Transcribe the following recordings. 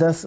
10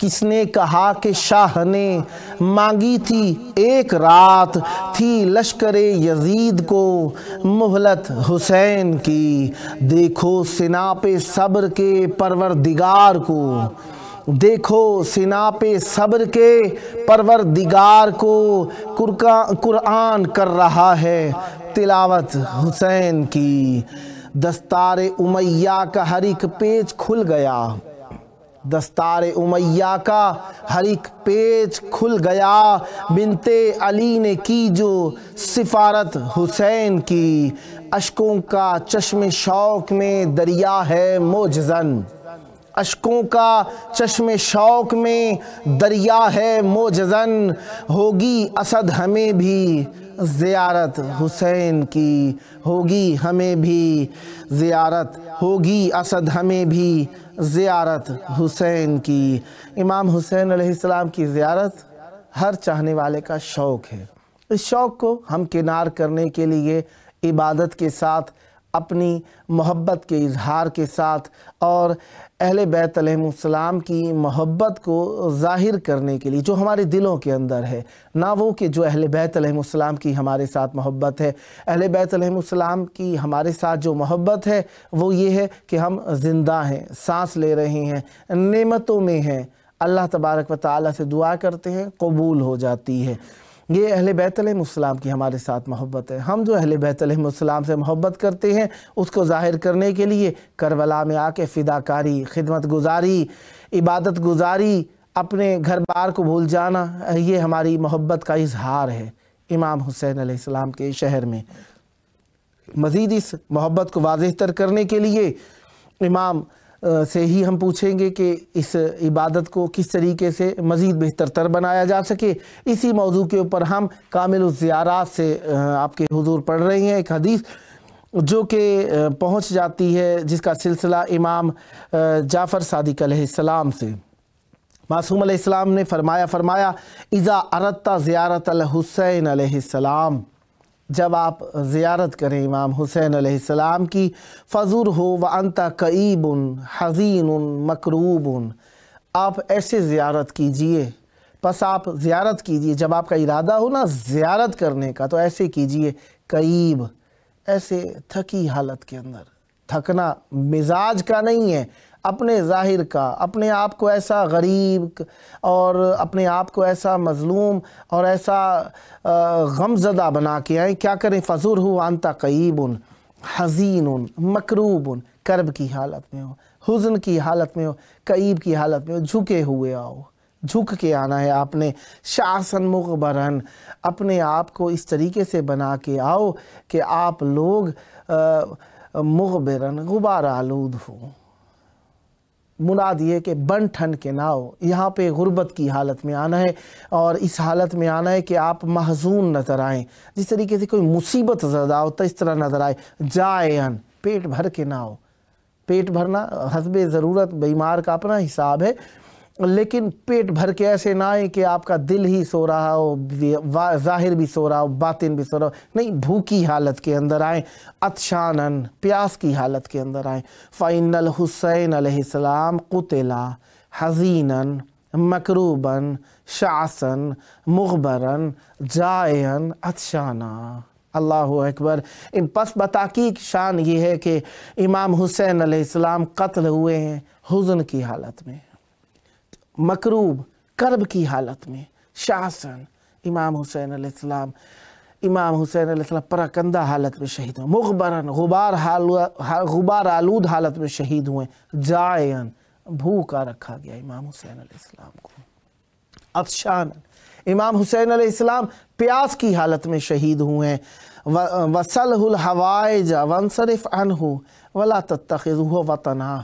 کس نے کہا کہ شاہ نے مانگی تھی ایک رات، تھی لشکر یزید کو مہلت حسین کی، دیکھو سناپ صبر کے پروردگار کو، دیکھو سناپ صبر کے پروردگار کو، قرآن کر رہا ہے تلاوت حسین کی، دستار امیہ کا ہر ایک پیج کھل گیا، دستار امیہ کا ہر ایک پیج کھل گیا، بنت علی نے کی جو سفارت حسین کی، اشکوں کا چشم شوق میں دریا ہے موجزن، اشکوں کا چشم شوق میں دریا ہے موجزن، ہوگی اسد ہمیں بھی زیارت حسین کی، ہوگی ہمیں بھی زیارت، ہوگی اسد ہمیں بھی زیارت حسین کی۔ امام حسین علیہ السلام کی زیارت ہر چاہنے والے کا شوق ہے۔ اس شوق کو ہم کنار کرنے کے لیے عبادت کے ساتھ، اپنی محبت کے اظہار کے ساتھ، اور اہل بیت علیہ السلام کی محبت کو ظاہر کرنے کے لیے جو ہمارے دلوں کے اندر ہے، نہ وہ کہ جو اہل بیت علیہ السلام کی ہمارے ساتھ محبت ہے، اہل بیت علیہ السلام کی ہمارے ساتھ جو محبت ہے وہ یہ ہے کہ ہم زندہ ہیں، سانس لے رہے ہیں، نعمتوں میں ہیں، اللہ تبارک و تعالیٰ سے دعا کرتے ہیں قبول ہو جاتی ہے۔ یہ اہل بیت علیہ السلام کی ہمارے ساتھ محبت ہے۔ ہم جو اہل بیت علیہ السلام سے محبت کرتے ہیں اس کو ظاہر کرنے کے لیے کربلا میں آ کے فداکاری، خدمت گزاری، عبادت گزاری، اپنے گھر بار کو بھول جانا، یہ ہماری محبت کا اظہار ہے امام حسین علیہ السلام کے شہر میں۔ مزید اس محبت کو واضح تر کرنے کے لیے امام سے ہی ہم پوچھیں گے کہ اس عبادت کو کس طریقے سے مزید بہتر تر بنایا جا سکے۔ اسی موضوع کے اوپر ہم کامل الزیارات سے آپ کے حضور پڑھ رہے ہیں ایک حدیث جو کہ پہنچ جاتی ہے، جس کا سلسلہ امام جعفر صادق علیہ السلام سے۔ معصوم علیہ السلام نے فرمایا اذا اردت زیارت الحسین علیہ السلام، جب آپ زیارت کریں امام حسین علیہ السلام کی، فزورہ وانت کئیب حزین مکروب، آپ ایسے زیارت کیجئے، پس آپ زیارت کیجئے، جب آپ کا ارادہ ہو نا زیارت کرنے کا تو ایسے کیجئے کئیب، ایسے تھکی حالت کے اندر، تھکنا مزاج کا نہیں ہے، اپنے ظاہر کا، اپنے آپ کو ایسا غریب اور اپنے آپ کو ایسا مظلوم اور ایسا غمزدہ بنا کے آئیں۔ کیا کریں؟ فَزُرْهُ وَأَنْتَ قَيِّبٌ حَزِينٌ مَكْرُوبٌ، کرب کی حالت میں ہو، حزن کی حالت میں ہو، کئیب کی حالت میں ہو، جھکے ہوئے آؤ، جھک کے آنا ہے آپ نے، شعثاً مغبراً، اپنے آپ کو اس طریقے سے بنا کے آؤ کہ آپ لوگ مغبراً غبار آلود ہو۔ مراد یہ کہ بن ٹھن کے نہ ہو، یہاں پہ غربت کی حالت میں آنا ہے، اور اس حالت میں آنا ہے کہ آپ محزون نظر آئیں، جس طریقے سے کوئی مصیبت زدہ ہوتا ہے اس طرح نظر آئے، جائعن، پیٹ بھر کے نہ ہو۔ پیٹ بھرنا حسب ضرورت بیمار کا اپنا حساب ہے، لیکن پیٹ بھر کے ایسے نہ آئے کہ آپ کا دل ہی سو رہا ہو، ظاہر بھی سو رہا ہو، باطن بھی سو رہا ہو، نہیں، بھوکی حالت کے اندر آئیں، عطشاناً، پیاس کی حالت کے اندر آئیں۔ فَإِنَّ الْحُسَيْنَ علیہ السلام قُتِلَ حَزِينًا مَكْرُوبًا شَعْثًا مُغْبَرًا جَائِعًا عطشانًا۔ اللہ اکبر۔ پس بتحقیق شان یہ ہے کہ امام حسین علیہ السلام قتل ہوئے ہیں حزن کی حالت میں، مکروب، کرب کی حالت میں، شعثاً، امام حسین علیہ السلام پراکندہ حالت میں شہید ہوئے، مغبراً، غبار آلود حالت میں شہید ہوئے، جائعاً، بھوکا رکھا گیا امام حسین علیہ السلام کو، عطشاناً، امام حسین علیہ السلام پیاس کی حالت میں شہید ہوئے ہیں۔ وَسَلْهُ الْحَوَائِجَ وَانْصَرِفْ عَنْهُ وَلَا تَتَّخِذْهُ وَطَنًا،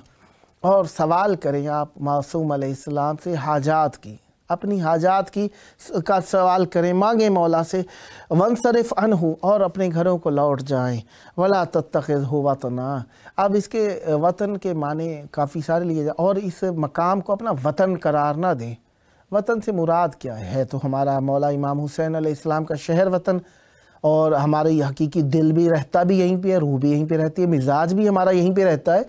اور سوال کریں آپ معصوم علیہ السلام سے حاجات کی، اپنی حاجات کی کا سوال کریں، مانگیں مولا سے، وَانْصَرِفْ عَنْهُ، اور اپنے گھروں کو لوٹ جائیں، وَلَا تَتَّخِذْهُ وَطَنًا۔ اب اس کے وطن کے معنی کافی سارے لیے جائیں، اور اس مقام کو اپنا وطن قرار نہ دیں۔ وطن سے مراد کیا ہے؟ تو ہمارا مولا امام حسین علیہ السلام کا شہر وطن، اور ہمارا یہ حقیقی دل بھی رہتا بھی یہیں پہ ہے، روح بھی یہیں پہ رہتی ہے، مزاج بھی ہمارا یہیں پہ رہتا ہے،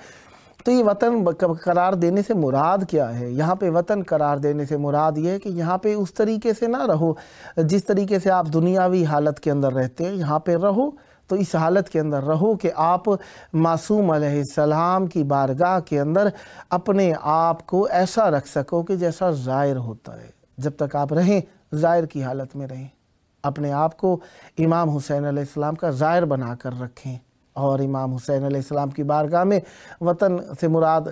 تو یہ وطن قرار دینے سے مراد کیا ہے؟ یہاں پہ وطن قرار دینے سے مراد یہ ہے کہ یہاں پہ اس طریقے سے نہ رہو جس طریقے سے آپ دنیاوی حالت کے اندر رہتے ہیں، یہاں پہ رہو تو اس حالت کے اندر رہو کہ آپ معصوم علیہ السلام کی بارگاہ کے اندر اپنے آپ کو ایسا رکھ سکو کہ جیسا ظاہر ہوتا ہے۔ جب تک آپ رہیں ظاہر کی حالت میں رہیں، اپنے آپ کو امام حسین علیہ السلام کا ظاہر بنا کر رکھیں۔ اور امام حسین علیہ السلام کی بارگاہ میں وطن سے مراد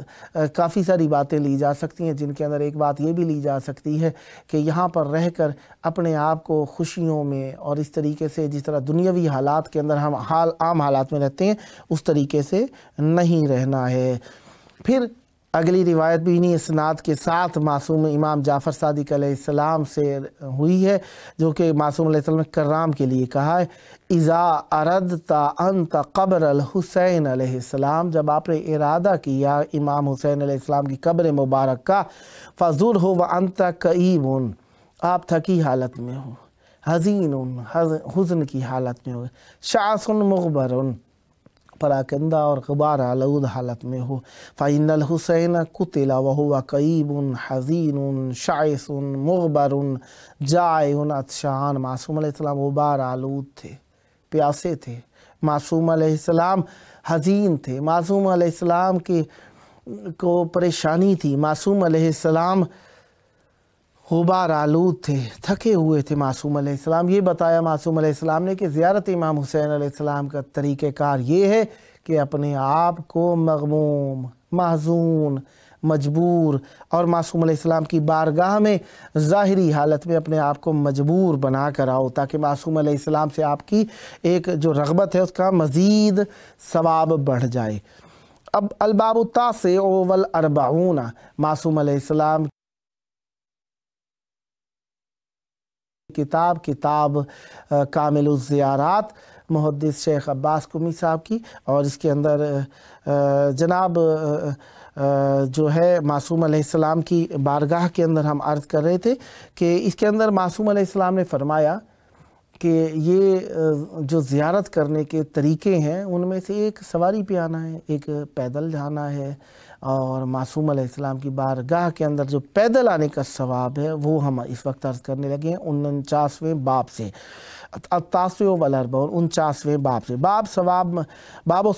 کافی ساری باتیں لی جا سکتی ہیں، جن کے اندر ایک بات یہ بھی لی جا سکتی ہے کہ یہاں پر رہ کر اپنے آپ کو خوشیوں میں اور اس طریقے سے جس طرح دنیاوی حالات کے اندر ہم عام حالات میں رہتے ہیں اس طریقے سے نہیں رہنا ہے۔ پھر اگلی روایت بھی انہی اسناد کے ساتھ معصوم امام جعفر صادق علیہ السلام سے ہوئی ہے، جو کہ معصوم علیہ السلام نے کرام کے لیے کہا ہے، اذا اردت انت قبر الحسین علیہ السلام، جب آپ نے ارادہ کیا امام حسین علیہ السلام کی قبر مبارک کا، فزرہ وانت کئیب، آپ تھکی حالت میں ہو، حزین، حزن کی حالت میں ہو، شعث مغبر، پراکندہ اور غبار آلود حالت میں ہو، فَإِنَّ الْحُسَيْنَ قُتِلَ وَهُوَ قَيِّبٌ حَزِينٌ شَعِثٌ مُغْبَرٌ جَائِعٌ عطشان۔ معصوم علیہ السلام غبار آلود تھے، پیاسے تھے، معصوم علیہ السلام حزین تھے، معصوم علیہ السلام کو پریشانی تھی، معصوم علیہ السلام غبار آلود تھے، تھکے ہوئے تھے معصوم علیہ السلام۔ یہ بتایا معصوم علیہ السلام نے کہ زیارت امام حسین علیہ السلام کا طریقہ کار یہ ہے کہ اپنے آپ کو مغموم، محزون، مجبور اور معصوم علیہ السلام کی بارگاہ میں ظاہری حالت میں اپنے آپ کو مجبور بنا کر آؤ، تاکہ معصوم علیہ السلام سے آپ کی ایک جو رغبت ہے اس کا مزید ثواب بڑھ جائے۔ اب الباب التاسع والاربعون، معصوم علیہ السلام کتاب کامل الزیارات محدث شیخ عباس قمی صاحب کی، اور اس کے اندر جناب جو ہے معصوم علیہ السلام کی بارگاہ کے اندر ہم عرض کر رہے تھے کہ اس کے اندر معصوم علیہ السلام نے فرمایا کہ یہ جو زیارت کرنے کے طریقے ہیں ان میں سے ایک سواری پہ آنا ہے، ایک پیدل جانا ہے، اور معصوم علیہ السلام کی بارگاہ کے اندر جو پیدل آنے کا ثواب ہے وہ ہم اس وقت عرض کرنے لگے ہیں 49ویں باب سے، التاسع والاربعون 49ویں باب سے، باب و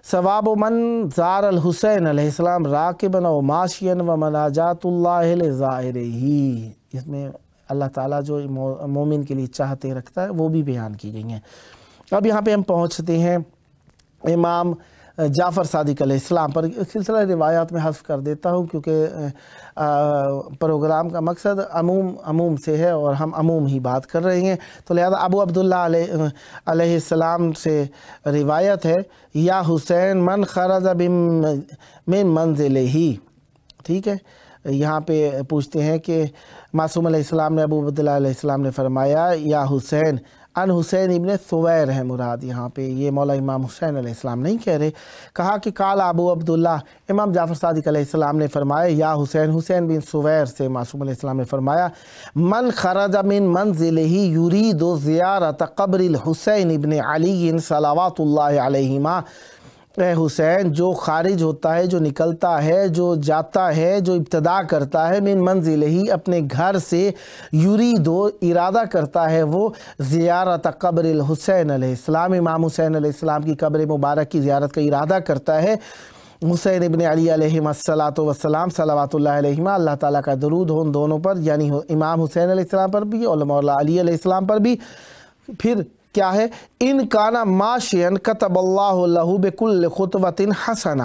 ثواب من زار الحسین علیہ السلام راکبا و ماشیا و مناجات اللہ لزائرہ، اس میں اللہ تعالیٰ جو مومن کے لیے چاہتے رکھتا ہے وہ بھی بیان کی گئی ہیں۔ اب یہاں پہ ہم پہنچتے ہیں امام جعفر صادق علیہ السلام پر۔ سلسلہ روایات میں حذف کر دیتا ہوں کیونکہ پروگرام کا مقصد عموم سے ہے اور ہم عموم ہی بات کر رہے ہیں، تو لہذا ابو عبداللہ علیہ السلام سے روایت ہے، یا حسین من خرج من منزلہ، ٹھیک ہے۔ یہاں پہ پوچھتے ہیں کہ معصوم علیہ السلام نے، ابو عبداللہ علیہ السلام نے فرمایا یا حسین، ان حسین ابن ثویر ہے مراد، یہاں پہ یہ مولا امام حسین علیہ السلام نہیں کہہ رہے۔ کہا کہ قال ابو عبداللہ، امام جعفر صادق علیہ السلام نے فرمایا یا حسین بن ثویر سے معصوم علیہ السلام نے فرمایا، من خرج من منزلہ یرید زیارت قبر الحسین ابن علی صلوات اللہ علیہما، اے حسین جو خارج ہوتا ہے، جو نکلتا ہے، جو جاتا ہے، جو ابتدا کرتا ہے من منزلہ ہی اپنے گھر سے، یرید ارادہ کرتا ہے وہ زیارت قبر الحسین علیہ السلام، امام حسین علیہ السلام کی قبر مبارک کی زیارت کا ارادہ کرتا ہے، حسین ابن علی علیہم السلام صلوات اللہ علیہما، اللہ تعالیٰ کا درود ہو ان دونوں پر، یعنی امام حسین علیہ السلام پر بھی اور مولا علی علیہ السلام پر بھی۔ پھر کیا ہے، ان کانا ماشین کتب اللہ لہ بکل خطوۃ حسنہ،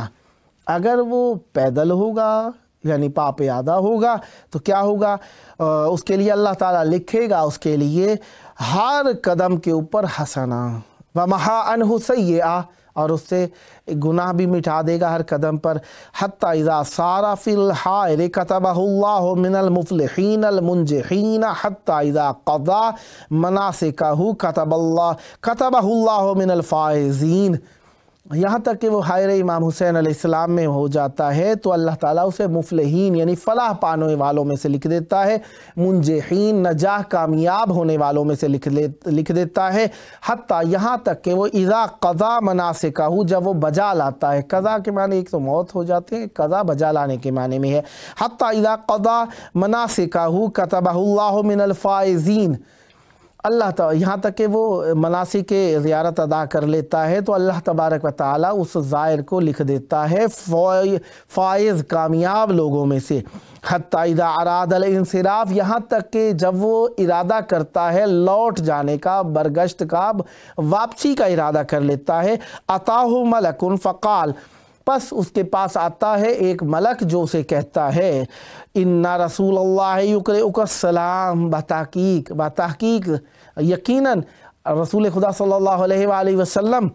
اگر وہ پیدل ہوگا یعنی پا پیادہ ہوگا تو کیا ہوگا، اس کے لیے اللہ تعالیٰ لکھے گا اس کے لیے ہر قدم کے اوپر حسنہ، ومحا عنہ سیئہ، اور اس سے گناہ بھی مٹا دے گا ہر قدم پر، حتی اذا صار فی الحائر کتبہ اللہ من المفلحین المنجحین، حتی اذا قضا مناسکہ کتبہ اللہ من الفائزین، یہاں تک کہ وہ حائر امام حسین علیہ السلام میں ہو جاتا ہے تو اللہ تعالیٰ اسے مفلحین یعنی فلاح پانے والوں میں سے لکھ دیتا ہے، منجحین نجاح کامیاب ہونے والوں میں سے لکھ دیتا ہے، حتیٰ یہاں تک کہ وہ اذا قضا مناسکہ، جب وہ بجا لاتا ہے، قضا کے معنی ایک تو موت ہو جاتے ہیں، قضا بجا لانے کے معنی میں ہے، حتیٰ اذا قضا مناسکہ کتبہ اللہ من الفائزین، اللہ تعالیٰ یہاں تک کہ وہ مناسک زیارت ادا کر لیتا ہے تو اللہ تبارک و تعالیٰ اس زائر کو لکھ دیتا ہے فائز کامیاب لوگوں میں سے، حتی اذا اراد الانصراف، یہاں تک کہ جب وہ ارادہ کرتا ہے لوٹ جانے کا، برگشت کا، واپسی کا ارادہ کر لیتا ہے، اتاہ ملک فقال، پس اس کے پاس آتا ہے ایک ملک جو اسے کہتا ہے ان رسول اللہ یقرئک السلام، بتحقیق یقیناً رسول خدا صلی اللہ علیہ وآلہ وسلم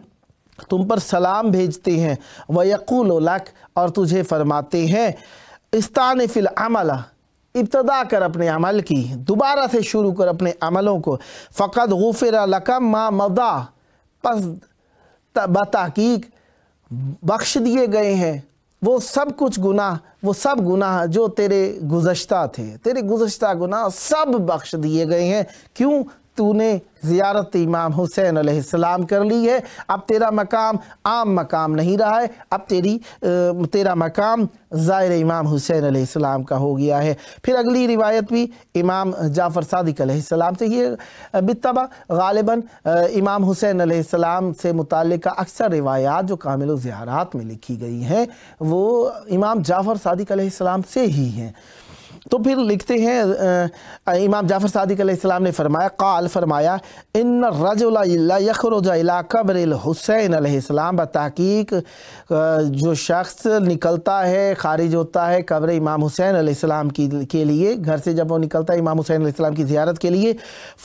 تم پر سلام بھیجتے ہیں، وَيَقُولُ لَكَ، اور تجھے فرماتے ہیں استانف العمل، ابتدا کر اپنے عمل کی، دوبارہ سے شروع کر اپنے عملوں کو، فقد غفر لک ما مضی، پس بتحقیق بخش دیے گئے ہیں وہ سب گناہ جو تیرے گزشتہ تھے، تیرے گزشتہ گناہ سب بخش دیے گئے ہیں، کیوں؟ تو نے زیارت امام حسین علیہ السلام کر لی ہے، اب تیرا مقام عام مقام نہیں رہا ہے، اب تیرا مقام زائر امام حسین علیہ السلام کا ہو گیا ہے۔ پھر اگلی روایت بھی امام جعفر صادق علیہ السلام سے، یہ بالطبع غالباً امام حسین علیہ السلام سے متعلقہ اکثر روایات جو کامل الزیارات میں لکھی گئی ہیں وہ امام جعفر صادق علیہ السلام سے ہی ہیں۔ تو پھر لکھتے ہیں امام جعفر صادق علیہ السلام نے فرمایا ان الرجل لا یخرج الی قبر الحسین علیہ السلام، بتحقیق جو شخص نکلتا ہے، خارج ہوتا ہے قبر امام حسین علیہ السلام کے لیے، گھر سے جب وہ نکلتا ہے امام حسین علیہ السلام کی زیارت کے لیے،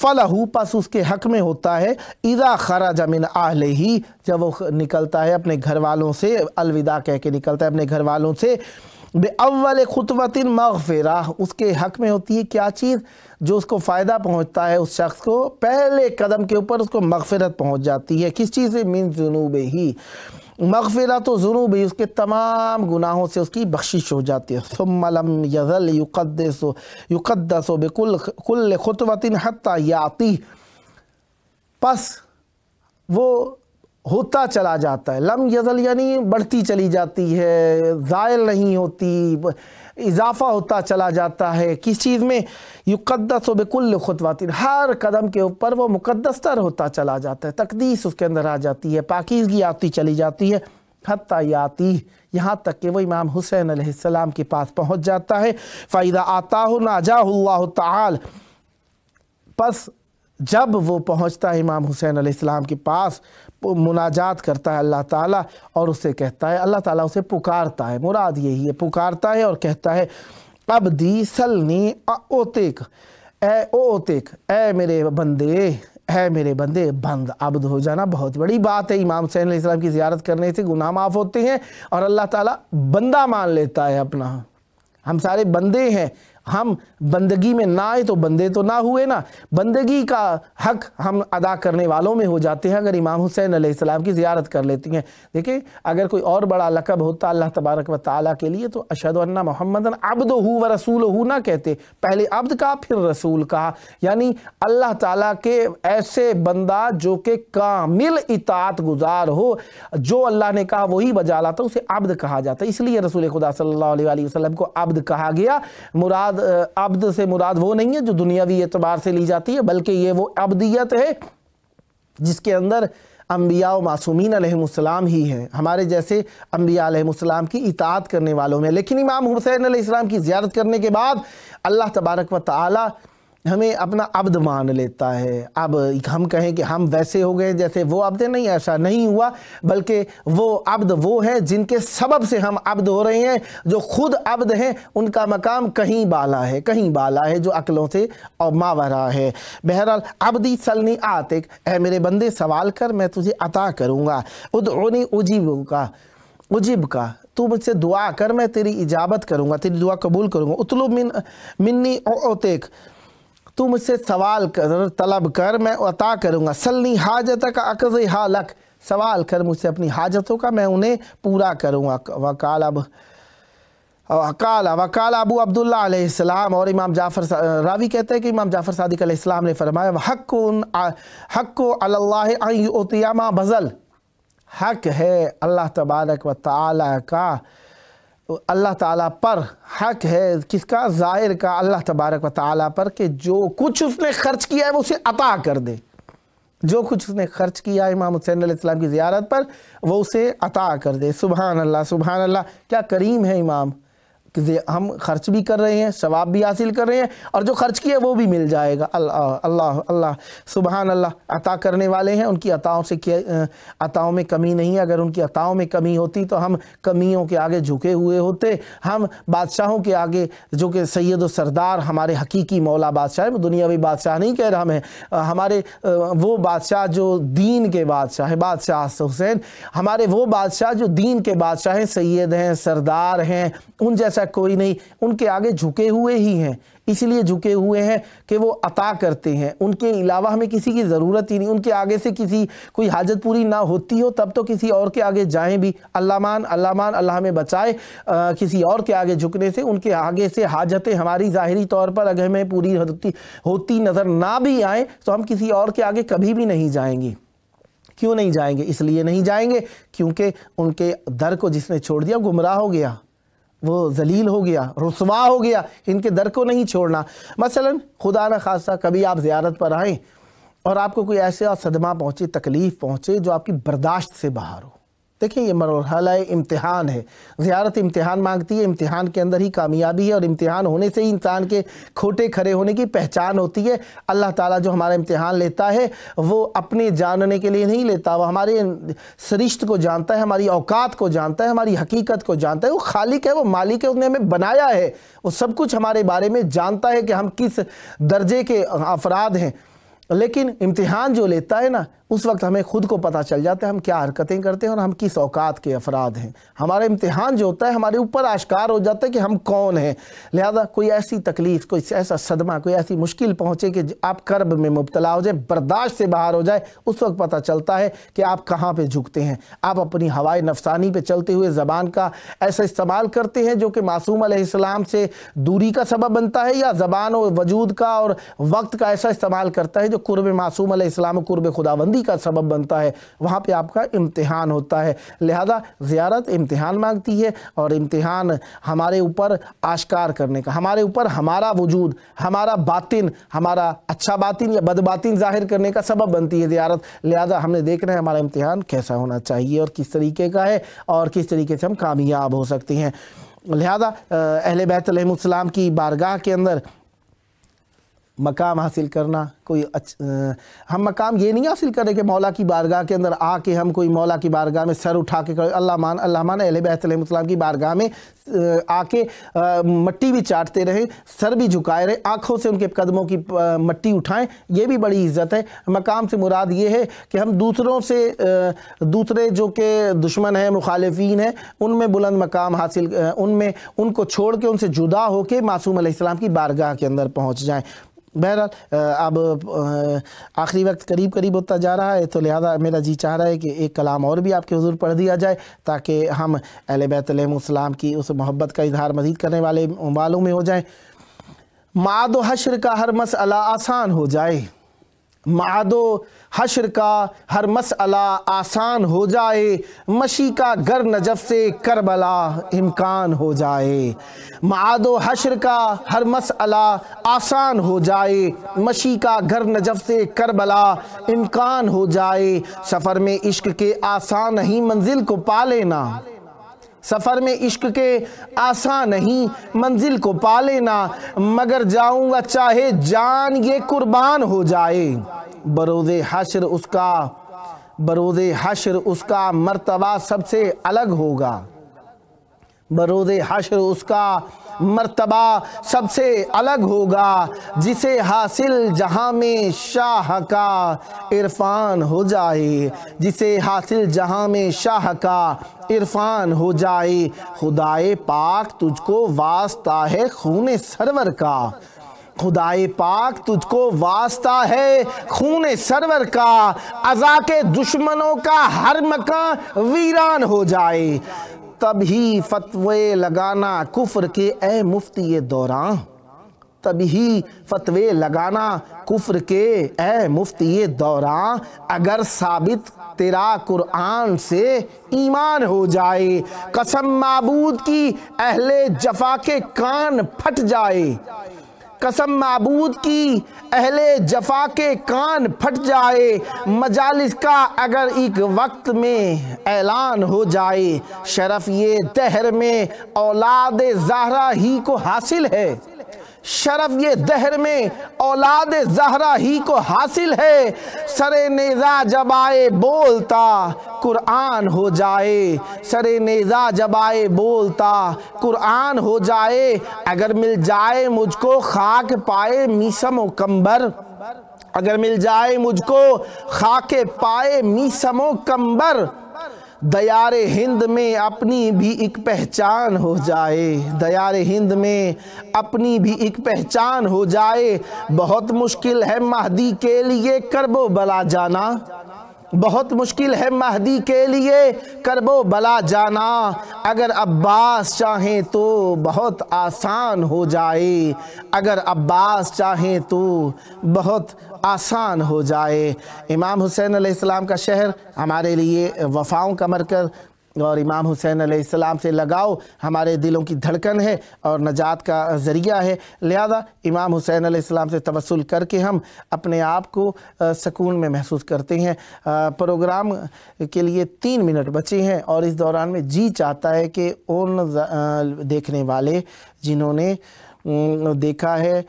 فلہ، پس اس کے حق میں ہوتا ہے اذا خرج من اہلہ، جب وہ نکلتا ہے اپنے گھر والوں سے، الوداع کہہ کے نکلتا ہے اپنے گھر والوں سے، بِأَوَّلِ خُطْوَةٍ مَغْفِرَةٍ، اس کے حق میں ہوتی ہے کیا چیز جو اس کو فائدہ پہنچتا ہے، اس شخص کو پہلے قدم کے اوپر اس کو مغفرت پہنچ جاتی ہے، کس چیز سے؟ من ذنوبہ، مغفرت و ذنوبہ، اس کے تمام گناہوں سے اس کی بخشش ہو جاتی ہے، ثم لم یظل یقدس بکل خطوۃ حتی یعطی، پس وہ ہوتا چلا جاتا ہے، لم یزل یعنی بڑھتی چلی جاتی ہے، زائل نہیں ہوتی، اضافہ ہوتا چلا جاتا ہے، کس چیز میں؟ یقدس بکل خطوۃ، ہر قدم کے اوپر وہ مقدس تر ہوتا چلا جاتا ہے، تقدیس اس کے اندر آ جاتی ہے، پاکیزگی آتی چلی جاتی ہے، حتی یاتی، یہاں تک کہ وہ امام حسین علیہ السلام کے پاس پہنچ جاتا ہے، فَإِذَا آتَاهُ نَاجَاهُ اللَّهُ تَعَالَ، پس جب وہ پہنچتا ہے امام حسین علیہ السلام کے پاس، مناجات کرتا ہے اللہ تعالیٰ اور اسے کہتا ہے، اللہ تعالیٰ اسے پکارتا ہے، مراد یہی ہے، پکارتا ہے اور کہتا ہے عبدی سلنی اوتیک، اے میرے بندے، بند عبد ہو جانا بہت بڑی بات ہے، امام حسین علیہ السلام کی زیارت کرنے سے گناہ معاف ہوتے ہیں اور اللہ تعالیٰ بندہ مان لیتا ہے اپنا، ہم سارے بندے ہیں، ہم بندگی میں نہ آئے تو بندے تو نہ ہوئے نا، بندگی کا حق ہم ادا کرنے والوں میں ہو جاتے ہیں اگر امام حسین علیہ السلام کی زیارت کر لیتی ہیں۔ دیکھیں اگر کوئی اور بڑا لقب ہوتا اللہ تبارک و تعالیٰ کے لیے تو اشہد ان محمدًا عبدہ و رسولہ نہ کہتے، پہلے عبد کہا پھر رسول کہا، یعنی اللہ تعالیٰ کے ایسے بندہ جو کہ کامل اطاعت گزار ہو، جو اللہ نے کہا وہی بجا لاتا، اسے عبد کہا جاتا ہے، اس لیے رسول خدا صلی اللہ علیہ وآلہ وسلم کو عبد کہا گیا۔ مراد عبد سے مراد وہ نہیں ہے جو دنیاوی اعتبار سے لی جاتی ہے، بلکہ یہ وہ عبدیت ہے جس کے اندر انبیاء و معصومین علیہ السلام ہی ہیں، ہمارے جیسے انبیاء علیہ السلام کی اطاعت کرنے والوں میں۔ لیکن امام حسین علیہ السلام کی زیارت کرنے کے بعد اللہ تبارک و تعالی ہمیں اپنا عبد مان لیتا ہے۔ اب ہم کہیں کہ ہم ویسے ہو گئے جیسے وہ عبد، نہیں، ایسا نہیں ہوا، بلکہ وہ عبد وہ ہیں جن کے سبب سے ہم عبد ہو رہے ہیں، جو خود عبد ہیں ان کا مقام کہیں بالا ہے جو عقلوں سے اور ماورا ہے۔ بہرحال عبدی سلنی آتک، اے میرے بندے سوال کر میں تجھے عطا کروں گا، ادعونی اجیب کا، تو مجھ سے دعا کر میں تیری اجابت کروں گا، تیری دعا قبول کروں گا، اطلب منی اعطیک، تو مجھ سے سوال کر، طلب کر، میں عطا کروں گا، سلنی حاجتک اقضیہا لک، سوال کر مجھ سے اپنی حاجتوں کا، میں انہیں پورا کروں گا۔ وقال ابو عبداللہ علیہ السلام، اور امام جعفر راوی کہتے ہیں کہ امام جعفر صادق علیہ السلام نے فرمایا حق علی اللہ ان یعطی ما بذل، حق ہے اللہ تبارک و تعالی کا، اللہ تعالیٰ پر حق ہے، کس کا؟ ظاہر کا، اللہ تبارک و تعالیٰ پر، کہ جو کچھ اس نے خرچ کیا ہے وہ اسے عطا کر دے۔ جو کچھ اس نے خرچ کیا امام حسین علیہ السلام کی زیارت پر وہ اسے عطا کر دے۔ سبحان اللہ سبحان اللہ، کیا کریم ہے امام، کہ ہم خرچ بھی کر رہے ہیں، ثواب بھی حاصل کر رہے ہیں، اور جو خرچ کیا وہ بھی مل جائے گا۔ اللہ اللہ اللہ سبحان اللہ، عطا کرنے والے ہیں، ان کی عطاؤں میں کمی نہیں ہے۔ اگر ان کی عطاؤں میں کمی ہوتی تو ہم کمیوں کے آگے جھکے ہوئے ہوتے، ہم بادشاہوں کے آگے، جو کہ سید و سردار ہمارے حقیقی مولا بادشاہ ہے، دنیاوی بادشاہ نہیں کہہ رہا میں، ہمارے وہ بادشاہ جو دین کے بادشاہ ہیں، بادشاہ حسین، ہمارے وہ بادشاہ جو دین کے بادشاہ ہیں، سید ہیں، سردار ہیں، ان جیسا کوئی نہیں، ان کے آگے جھکے ہوئے ہی ہیں، اس لیے جھکے ہوئے ہیں کہ وہ عطا کرتے ہیں، ان کے علاوہ ہمیں کسی کی ضرورت ہی نہیں، ان کے آگے سے کسی کوئی حاجت پوری نہ ہوتی ہو تب تو کسی اور کے آگے جائیں بھی، اللہ مان اللہ ہمیں بچائے کسی اور کے آگے جھکنے سے۔ ان کے آگے سے حاجتیں ہماری ظاہری طور پر اگر ہمیں پوری ہوتی نظر نہ بھی آئیں تو ہم کسی اور کے آگے کبھی بھی نہیں جائیں گے۔ کیوں نہیں جائیں گے؟ اس لیے نہیں جائیں گے کیونکہ ان کے در کو جس نے چھوڑ دیا گمراہ ہو گیا، وہ ذلیل ہو گیا، رسوا ہو گیا۔ ان کے در کو نہیں چھوڑنا۔ مثلا خدا نہ خواستہ کبھی آپ زیارت پر آئیں اور آپ کو کوئی ایسا صدمہ پہنچے، تکلیف پہنچے جو آپ کی برداشت سے باہر ہو، دیکھیں یہ مرحلہ امتحان ہے، زیارت امتحان مانگتی ہے، امتحان کے اندر ہی کامیابی ہے، اور امتحان ہونے سے ہی انسان کے کھوٹے کھرے ہونے کی پہچان ہوتی ہے۔ اللہ تعالیٰ جو ہمارا امتحان لیتا ہے وہ اپنے جاننے کے لیے نہیں لیتا، وہ ہمارے سرشت کو جانتا ہے، ہماری اوقات کو جانتا ہے، ہماری حقیقت کو جانتا ہے۔ وہ خالق ہے، وہ مالک ہے، اس نے ہمیں بنایا ہے، وہ سب کچھ ہمارے بارے میں جانتا ہے کہ ہم کس درجے کے افراد ہیں۔ لیکن امتحان جو لیتا ہے نا، اس وقت ہمیں خود کو پتہ چل جاتا ہے ہم کیا حرکتیں کرتے ہیں اور ہم کس اوقات کے افراد ہیں۔ ہمارا امتحان جو ہوتا ہے ہمارے اوپر آشکار ہو جاتا ہے کہ ہم کون ہیں۔ لہذا کوئی ایسی تکلیف، کوئی ایسا صدمہ، کوئی ایسی مشکل پہنچے کہ آپ کرب میں مبتلا ہو جائیں، برداشت سے باہر ہو جائے، اس وقت پتہ چلتا ہے کہ آپ کہاں پہ جھکتے ہیں۔ آپ اپنی ہوائے نفسانی پہ چلتے ہوئے زبان کا ایسا استعمال کرتے ہیں جو کہ معصوم علیہ السلام سے دوری کا سبب بنتا ہے، یا زبان و وجود کا اور وقت کا ایسا استعمال کرتا ہے جو قرب معصوم علیہ السلام و قرب خداوندی کا سبب بنتا ہے۔ وہاں پہ آپ کا امتحان ہوتا ہے۔ لہذا زیارت امتحان مانگتی ہے، اور امتحان ہمارے اوپر آشکار کرنے کا، ہمارے اوپر ہمارا وجود، ہمارا باطن، ہمارا اچھا باطن یا بد باطن ظاہر کرنے کا سبب بنتی ہے زیارت۔ لہذا ہم نے دیکھنا ہے ہمارا امتحان کیسا ہونا چاہیے اور کس طریقے کا ہے، اور کس طریقے سے ہم کامیاب ہو سکتے ہیں۔ لہذا اہل بیت علیہ السلام کی بارگاہ کے اندر مقام حاصل کرنا، ہم مقام یہ نہیں حاصل کریں کہ مولا کی بارگاہ کے اندر آ کے ہم کوئی مولا کی بارگاہ میں سر اٹھا کے اللہ مان اہل بیت علیہ السلام کی بارگاہ میں آ کے مٹی بھی چاٹتے رہیں، سر بھی جھکائے رہیں، آنکھوں سے ان کے قدموں کی مٹی اٹھائیں، یہ بھی بڑی عزت ہے۔ مقام سے مراد یہ ہے کہ ہم دوسرے جو کہ دشمن ہیں، مخالفین ہیں، ان میں بلند مقام حاصل، ان کو چھوڑ کے، ان سے جدا ہو کے معصوم علیہ السلام کی بارگاہ کے اندر پہنچ جائیں۔ بہرحال اب آخری وقت قریب ہوتا جا رہا ہے، تو لہذا میرا جی چاہ رہا ہے کہ ایک کلام اور بھی آپ کے حضور پڑھ دیا جائے تاکہ ہم اہل بیت علیہ السلام کی اس محبت کا اظہار مزید کرنے والوں میں ہو جائیں۔ معاد و حشر کا ہر مسئلہ آسان ہو جائے، معاد و حشر کا ہر مسئلہ آسان ہو جائے، مشی کا گر نجف سے کربلا امکان ہو جائے۔ معاد و حشر کا ہر مسئلہ آسان ہو جائے، مشی کا گر نجف سے کربلا امکان ہو جائے۔ سفر میں عشق کے آسان نہیں منزل کو پا لینا، سفر میں عشق کے آسان نہیں منزل کو پا لینا، مگر جاؤں گا چاہے جان یہ قربان ہو جائے۔ بروز حشر اس کا مرتبہ سب سے الگ ہوگا، بروز حشر اس کا مرتبہ سب سے الگ ہوگا، جسے حاصل جہاں میں شاہ کا عرفان ہو جائے، جسے حاصل جہاں میں شاہ کا عرفان ہو جائے۔ خدائے پاک تجھ کو واسطہ ہے خون سرور کا، خدائے پاک تجھ کو واسطہ ہے خون سرور کا، عزا کے دشمنوں کا ہر مکان ویران ہو جائے۔ تب ہی فتوے لگانا کفر کے اے مفتی دوران، تب ہی فتوے لگانا کفر کے اے مفتی دوران، اگر ثابت تیرا قرآن سے ایمان ہو جائے۔ قسم معبود کی اہل جفا کے کان پھٹ جائے، قسم معبود کی اہل جفا کے کان پھٹ جائے، مجالس کا اگر ایک وقت میں اعلان ہو جائے۔ شرف یہ دہر میں اولاد زہرا ہی کو حاصل ہے، شرف یہ دہر میں اولاد زہرا ہی کو حاصل ہے، سر نیزہ جب آئے بولتا قرآن ہو جائے، سر نیزہ جب آئے بولتا قرآن ہو جائے، اگر مل جائے مجھ کو خاک پائے میسم و کمبر، اگر مل جائے مجھ کو خاک پائے میسم و کمبر، دیار ہند میں اپنی بھی ایک پہچان ہو جائے، دیار ہند میں اپنی بھی ایک پہچان ہو جائے۔ بہت مشکل ہے مہدی کے لیے کرب و بلا جانا، بہت مشکل ہے مہدی کے لیے کرب و بلا جانا، اگر عباس چاہیں تو بہت آسان ہو جائے، اگر عباس چاہیں تو بہت آسان ہو جائے۔ امام حسین علیہ السلام کا شہر ہمارے لیے وفاؤں کا مرکز، اور امام حسین علیہ السلام سے لگاؤ ہمارے دلوں کی دھڑکن ہے اور نجات کا ذریعہ ہے، لہذا امام حسین علیہ السلام سے توسل کر کے ہم اپنے آپ کو سکون میں محسوس کرتے ہیں۔ پروگرام کے لیے 3 منٹ بچے ہیں اور اس دوران میں جی چاہتا ہے کہ ان دیکھنے والے جنہوں نے دیکھا ہے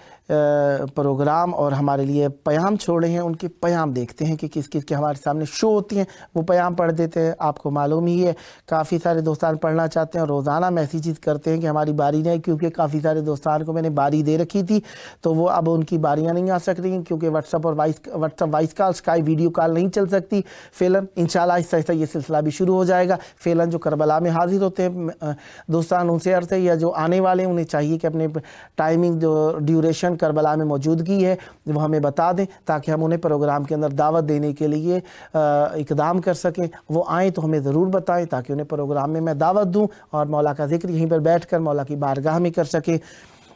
پروگرام اور ہمارے لیے پیام چھوڑے ہیں، ان کے پیام دیکھتے ہیں کہ کس کس کے ہمارے سامنے شو ہوتی ہیں، وہ پیام پڑھ دیتے ہیں۔ آپ کو معلوم ہی ہے کافی سارے دوستان پڑھنا چاہتے ہیں اور روزانہ میسیجز کرتے ہیں کہ ہماری باری نہیں، کیونکہ کافی سارے دوستان کو میں نے باری دے رکھی تھی تو وہ اب ان کی باریاں نہیں آ سک رہی کیونکہ واٹس ایپ اور voice call Skype video call نہیں چل سکتی۔ فعلاً انشاءاللہ آہستہ آہستہ یہ سلسلہ بھی شروع ہو جائے گا۔ فعلاً جو کربلا میں حاضر ہوتے ہیں دوستان ان سے عرض ہے، یا جو آنے والے ہیں انہیں چاہیے کہ اپنے ٹائمنگ جو ڈیوریشن کربلا میں موجودگی ہے وہ ہمیں بتا دیں تاکہ ہم انہیں پروگرام کے اندر دعوت دینے کے لیے اقدام کر سکیں۔ وہ آئیں تو ہمیں ضرور بتائیں تاکہ انہیں پروگرام میں دعوت دوں اور مولا کا ذکر یہیں پر بیٹھ کر مولا کی بارگاہ میں کر سکیں۔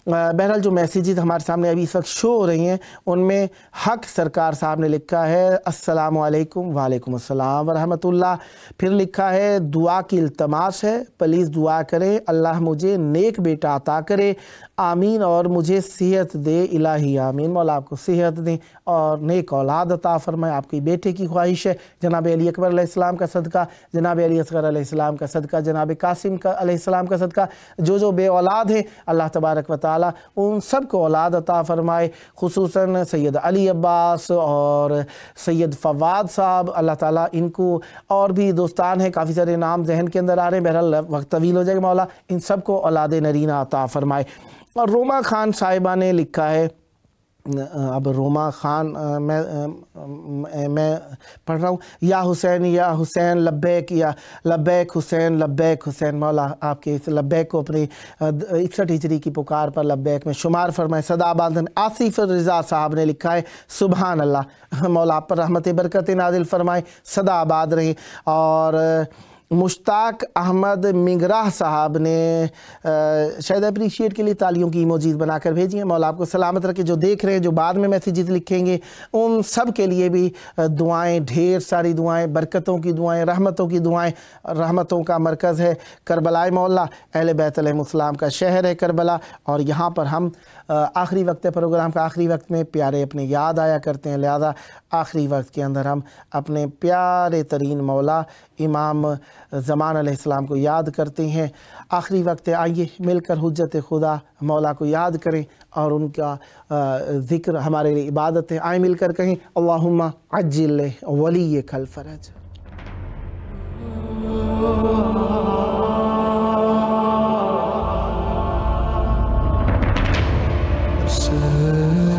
بہرحال جو میسیجز ہمارے سامنے ابھی اس وقت شو ہو رہی ہیں ان میں حق سرکار صاحب نے لکھا ہے السلام علیکم، وعلیکم السلام ورحمۃ اللہ۔ پھر لکھا ہے دعا کی التماس ہے، پلیز دعا کریں اللہ مجھے نیک بیٹا عطا کرے، آمین، اور مجھے صحت دے الہی آمین۔ مولا آپ کو صحت دیں اور نیک اولاد عطا فرمائے۔ آپ کی بیٹے کی خواہش ہے جناب علی اکبر علیہ السلام کا صدقہ، جناب علی اصغر علیہ السلام کا صدقہ، جناب قاسم علیہ السلام کا صدقہ، جو بے اولاد ہیں اللہ تبارک و تعالی ان سب کو اولاد عطا فرمائے، خصوصاً سید علی عباس اور سید فواد صاحب، اللہ تعالیٰ ان کو، اور بھی دوستان ہیں کافی سارے نام ذہن کے اندر آ رہے ہیں، بہرحال وقت طویل ہو جائے گا، مولا ان سب کو اولاد نرینہ عطا فرمائے۔ اور روما خان صاحبہ نے لکھا ہے، اب روما خان میں پڑھ رہا ہوں، یا حسین لبیک، یا لبیک حسین، مولا آپ کے اس لبیک کو اپنی 61 ہجری کی پکار پر لبیک میں شمار فرمائے۔ صدا باندھن آصف رضا صاحب نے لکھا ہے سبحان اللہ، مولا آپ پر رحمت برکت نازل فرمائے، صدا آباد رہیں۔ اور مشتاق احمد منگراہ صاحب نے شاید اپریشیٹ کے لیے تالیوں کی ایموجیز بنا کر بھیجی ہیں، مولا آپ کو سلامت رکھے۔ جو دیکھ رہے ہیں جو بعد میں میسیجز لکھیں گے ان سب کے لیے بھی دعائیں، ڈھیر ساری دعائیں، برکتوں کی دعائیں، رحمتوں کی دعائیں۔ رحمتوں کا مرکز ہے کربلا مولا، اہل بیت علیہ السلام کا شہر ہے کربلا، اور یہاں پر ہم آخری وقت پروگرام کا آخری وقت میں پیارے اپنے یاد آیا کرتے ہیں، لہذا آخری وقت کے اندر ہم اپنے پیارے ترین مولا امام زمان علیہ السلام کو یاد کرتے ہیں۔ آخری وقت آئیے مل کر حجت خدا مولا کو یاد کریں اور ان کا ذکر ہمارے لیے عبادت ہے۔ آئیں مل کر کہیں اللہم عجل ولیک الفرج۔ سے